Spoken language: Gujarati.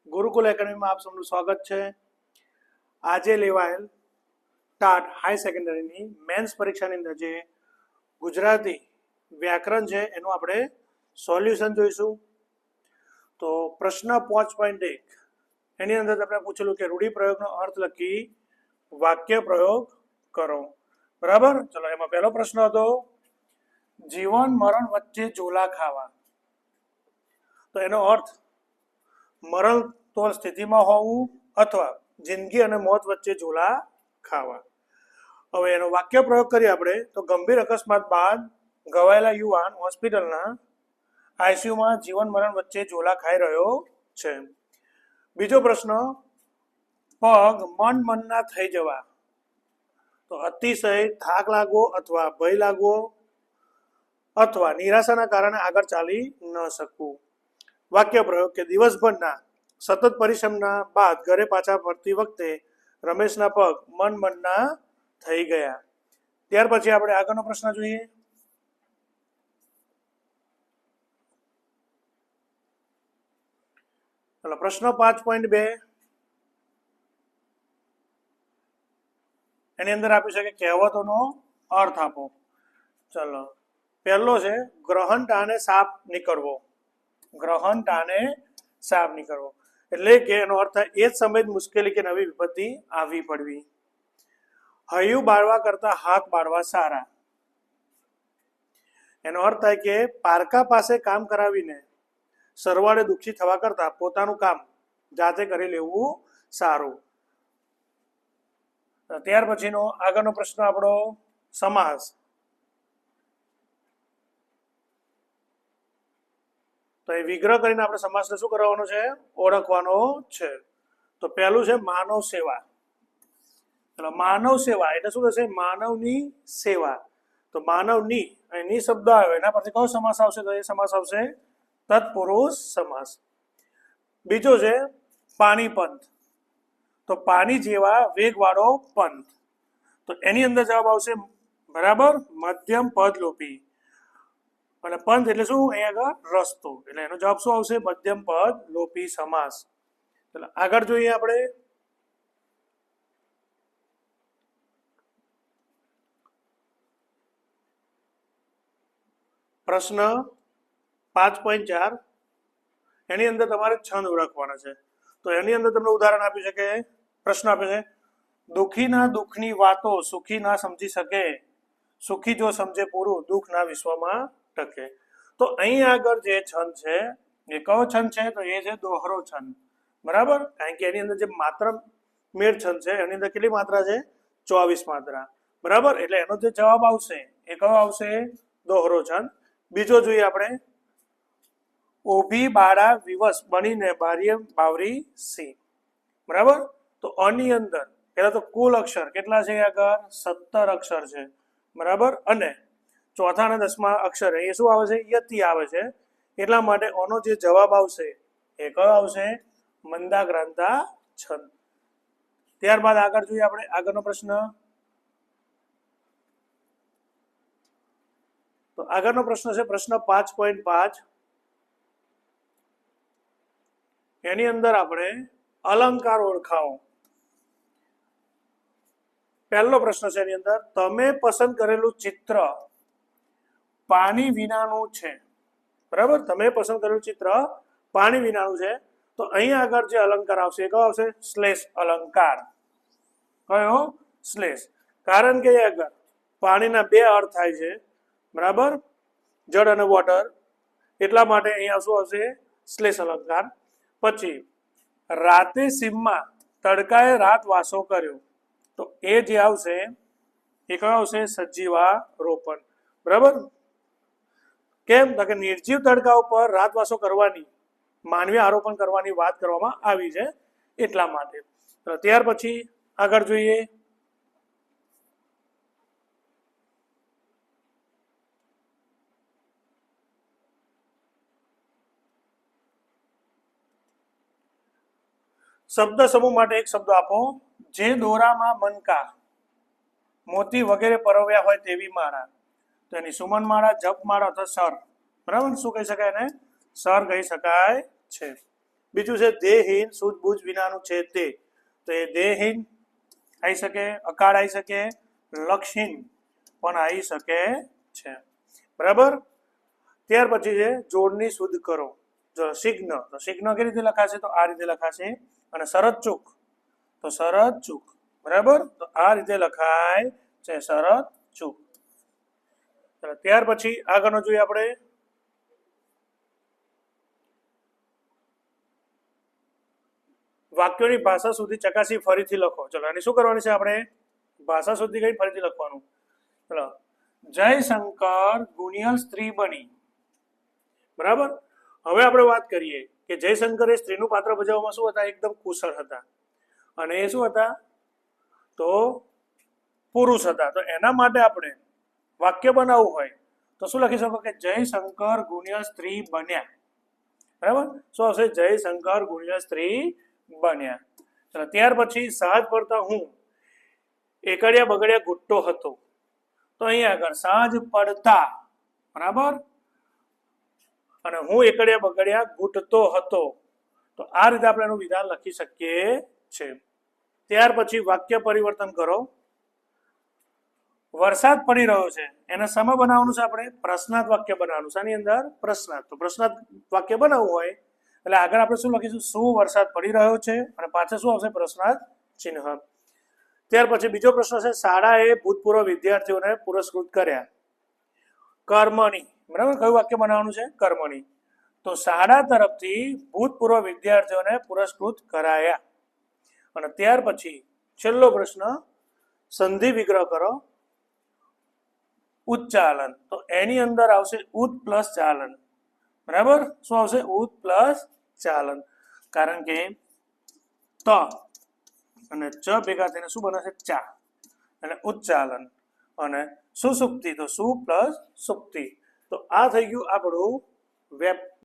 ગુરુકુલ એકેડમીમાં આપ સૌનું સ્વાગત છે। આજે લેવાયેલ ટાટ હાઈ સેકન્ડરીની મેન્સ પરીક્ષાની અંદર જે ગુજરાતી વ્યાકરણ છે એનું આપણે સોલ્યુશન જોઈશું। તો પ્રશ્ન 5.1 એની અંદર આપણે પૂછેલું કે રૂઢિપ્રયોગનો અર્થ લખી વાક્ય પ્રયોગ કરો। બરાબર, ચલો એમાં પહેલો પ્રશ્ન હતો જીવન મરણ વચ્ચે ઝોલા ખાવા। તો એનો અર્થ મરણ તો સ્થિતિમાં હોવું અથવા જિંદગી અને મોત વચ્ચે ઝોલા ખાવા। હવે એનો વાક્ય પ્રયોગ કરીએ આપણે તો ગંભીર અકસ્માત બાદ ઘવાયેલા યુવાન હોસ્પિટલના આઈસીયુમાં જીવન મરણ વચ્ચે ઝોલા ખાઈ રહ્યો છે। બીજો પ્રશ્ન પગ મનના થઈ જવા। તો અતિશય થાક લાગવો અથવા ભય લાગવો અથવા નિરાશાના કારણે આગળ ચાલી ન શકવું। વાક્ય પ્રયોગ કે દિવસભરના સતત પરિશ્રમના બાદ ઘરે પાછા ફરતી વખતે રમેશના પગ મનના થઈ ગયા। ત્યાર પછી આપણે આગળનો પ્રશ્ન જોઈએ। ચલો પ્રશ્ન 5.2 એની અંદર આપ્યું છે કે કહેવતોનો અર્થ આપો। ચલો પહેલો છે ગ્રહણ ટાણે સાપ નીકળવો। ગ્રહણ ટાણે સાપ નીકળવો એટલે કે એનો અર્થ એ જ સમય મુશ્કેલી કે નવી વિપત્તિ આવી પડવી। હૈયું બાળવા કરતા હાથ બાળવા સારા। એનો અર્થ થાય કે પારકા પાસે કામ કરાવીને સરવાળે દુઃખી થવા કરતા પોતાનું કામ જાતે કરી લેવું સારું। ત્યાર પછીનો આગળનો પ્રશ્ન આપણો સમાસ। તો એ વિગ્રહ કરીને આપણે સમાસને શું કરવાનો છે? ઓળખવાનો છે। તો પહેલું છે માનવ સેવા। એટલે માનવ સેવા એટલે શું થશે? માનવની સેવા। તો માનવની અહીં શબ્દ આવ્યો એના પરથી કયો સમાસ આવશે? તો એ સમાસ આવશે તત્પુરુષ સમાસ। બીજો છે પાણીપંથ। તો પાણી જેવા વેગવાળો પંથ। તો એની અંદર જવાબ આવશે બરાબર મધ્યમ પદ લોપી। અને પંથ એટલે શું? અહીંયા આગળ રસ્તો, એટલે એનો જવાબ શું આવશે? મધ્યમ પદ લોપી સમાસ। એટલે આગળ જોઈએ આપણે પ્રશ્ન 5.4 એની અંદર તમારે છંદ ઓળખવાના છે। તો એની અંદર તમને ઉદાહરણ આપ્યું છે કે પ્રશ્ન આપ્યો છે દુઃખીના દુઃખની વાતો સુખી ના સમજી શકે, સુખી જો સમજે પૂરું દુઃખ ના વિશ્વમાં ટકે। તો અહીં આગળ જે છંદ છે એ કયો છંદ છે? તો એ છે દોહરો છંદ। બરાબર, કારણ કે એની અંદર જે માત્ર મેળ છંદ છે એની અંદર કેટલી માત્રા છે? 24 માત્રા। બરાબર, એટલે એનો જે જવાબ આવશે એ કયો આવશે? દોહરો છંદ। બીજો જોઈએ આપણે ઓભી બાળા વિવશ બનીને બારીએ બાવરી સી। બરાબર, તો અની અંદર પેલા તો કુલ અક્ષર કેટલા છે? આગળ 17 અક્ષર છે। બરાબર, અને ચોથા અને 10મા અક્ષર એ શું આવે છે? યતિ આવે છે। એટલા માટે આનો જે જવાબ આવશે એ કયો આવશે? મંદાક્રાંતા છંદ। ત્યારબાદ આગળ જોઈએ આપણે આગળનો પ્રશ્ન। તો આગળનો પ્રશ્ન છે પ્રશ્ન 5.5 એની અંદર આપણે અલંકાર ઓળખાવો। પહેલો પ્રશ્ન છે એની અંદર તમે પસંદ કરેલું ચિત્ર પાણી વિનાનું છે। બરાબર, તમે પસંદ કરેલું ચિત્ર પાણી વિનાનું છે। તો અહીં આગળ જે અલંકાર આવશે એ કયો આવશે? શ્લેષ અલંકાર। કયો? શ્લેષ। કારણ કે આગળ પાણીના બે અર્થ થાય છે। બરાબર, જળ અને વોટર, એટલા માટે અહીંયા શું આવશે? શ્લેષ અલંકાર। પછી રાતે સીમમાં તડકાએ રાત વાસો કર્યો। તો એ જે આવશે એ કયો આવશે? સજીવારોપણ। બરાબર, કેમ? તો કે નિર્જીવ તડકા ઉપર રાત વાસો કરવાની, માનવીય આરોપણ કરવાની વાત કરવામાં આવી છે એટલા માટે। ત્યાર પછી આગળ જોઈએ શબ્દ સમૂહ માટે એક શબ્દ આપો। જે દોરામાં મનકા મોતી વગેરે પરોવ્યા હોય તેવી માળા। તો એની સુમન માળા, જપ માળા અથવા સર। બરાબર, શું કહી શકાય? એને સર કહી શકાય છે। બીજું છે દેહહીન સૂઝબૂઝ વિનાનું છે તે, તો એ દેહહીન આવી શકે, અકાળ આવી શકે, લક્ષહીન પણ આવી શકે છે, બરાબર. ત્યાર પછી છે જોડની શુદ્ધ કરો. જો સિગ્ન, તો સિગ્ન કેવી રીતે લખાશે, તો આ રીતે લખાશે. અને શરત ચૂક, તો શરત ચૂક, બરાબર. તો આ રીતે લખાય છે શરત ચૂક. ત્યાર પછી આગળનો જોઈએ આપણે વાક્યોની ભાષા સુધી ચકાસી ફરીથી લખો. ચલો આને શું કરવાની છે આપણે, ભાષા સુધી કઈ ફરીથી લખવાનું. ચલો, જયશંકર ગુણિયલ સ્ત્રી બની, બરાબર. હવે આપણે વાત કરીએ કે જયશંકર એ સ્ત્રીનું પાત્ર ભજવવામાં શું હતા, એકદમ કુશળ હતા. અને એ શું હતા, તો પુરુષ હતા. તો એના માટે આપણે વાક્ય બનાવવું હોય તો શું લખી શકો કે જયશંકર ગુણિયલ સ્ત્રી બન્યા, બરાબર. શું આવશે, જયશંકર ગુણિયલ સ્ત્રી બન્યા. ચલો, ત્યાર પછી સાજ પડતા હું એકડિયા બગડિયા ગુટ્ટો હતો, તો અહીંયા આગળ સાંજ પડતા, બરાબર, અને હું એકડિયા બગડિયા ઘૂંટતો હતો. તો આ રીતે આપણે એનું વિધાન લખી શકીએ છે. ત્યાર પછી વાક્ય પરિવર્તન કરો. વરસાદ પડી રહ્યો છે, એને સમય બનાવવાનું છે આપણે, પ્રશ્નાર્થ વાક્ય બનાવવાનું છે. આની અંદર પ્રશ્નાર્થ, તો પ્રશ્નાર્થ વાક્ય બનાવવું હોય એટલે આગળ આપણે શું લખીશું, શું વરસાદ પડી રહ્યો છે, અને પાછળ શું આવશે, પ્રશ્નાર્થ ચિહ્ન. ત્યાર પછી બીજો પ્રશ્ન છે, શાળાએ ભૂતપૂર્વ વિદ્યાર્થીઓને પુરસ્કૃત કર્યા. કર્મણી, બરાબર. કયું વાક્ય બનાવવાનું છે, કર્મણી. તો શાળા તરફથી ભૂતપૂર્વ વિદ્યાર્થીઓને પુરસ્કૃત કરાયા. અને ત્યાર પછી છેલ્લો પ્રશ્ન, સંધિ વિગ્રહ કરો. ઉચ્ચાલન, તો એની અંદર આવશે ઉત પ્લસ ચાલન, બરાબર. શું આવશે, ઉત પ્લસ ચાલન, કારણ કે ત અને ચ ભેગા થઈને શું બનશે, ચા, એટલે ઉચ્ચાલન. અને સુસુપ્તિ, તો સુ પ્લસ સુપ્તિ. તો આ થઈ ગયું આપણું